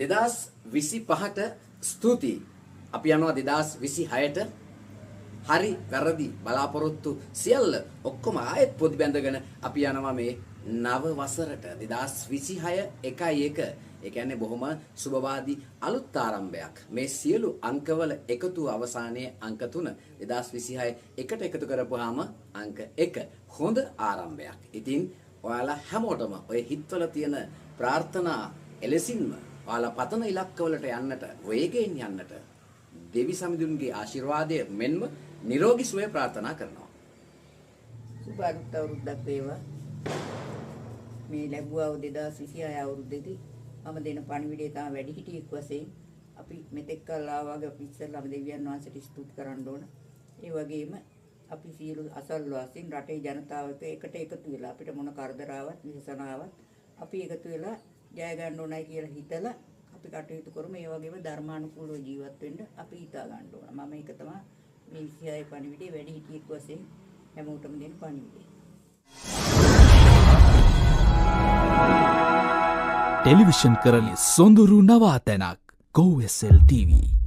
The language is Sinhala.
2025ට ස්තුතියි. අපි යනවා 2026ට. හරි වැරදි බලාපොරොත්තු සියල්ල ඔක්කොම ආයෙත් පොඩි බැඳගෙන අපි යනවා මේ නව වසරට 2026 ඒ කියන්නේ බොහොම සුබවාදී අලුත් ආරම්භයක්. මේ සියලු අංකවල එකතු අවසානයේ අංක 3 2026 එකට එකතු කරපුවාම අංක 1 හොඳ ආරම්භයක්. ඉතින් ඔයාලා හැමෝටම ඔය හිතවල තියෙන ප්‍රාර්ථනා එලෙසින්ම ඔයාලා පතන ඉලක්කවලට යන්නට වේගයෙන් යන්නට දෙවි සමිඳුන්ගේ ආශිර්වාදය මෙන්ම නිරෝගී සුවය ප්‍රාර්ථනා කරනවා. සුබ අලුත් අවුරුද්දක් වේවා. මේ ලැබුවා 2026 අවුරුද්දේදී මම දෙන පණිවිඩය තමයි වැඩිහිටියෙක් වශයෙන් අපි මෙතෙක් කල් ආවාගේ අපි ඉස්සෙල්ලාම දෙවියන් වහන්සේට ස්තුති කරන්න ඕන. ඒ වගේම අපි සියලු අසල්වාසීන් රටේ ජනතාවට එකට එකතු වෙලා අපිට මොන කරදරාවක් විශේෂණාවක් අපි එකතු වෙලා ජය ගන්න ඕනයි කියලා හිතලා අපි කටයුතු කරමු. ඒ වගේම ධර්මානුකූලව ජීවත් වෙන්න අපි හිතා ගන්න ඕන. මම ඒක තමයි මේ 26 පණිවිඩය වැඩිහිටියෙක් වශයෙන් හැමෝටම දෙන පණිවිඩය. ටෙලිවිෂන් කරලි සොඳුරු නවාතැනක් GoSL TV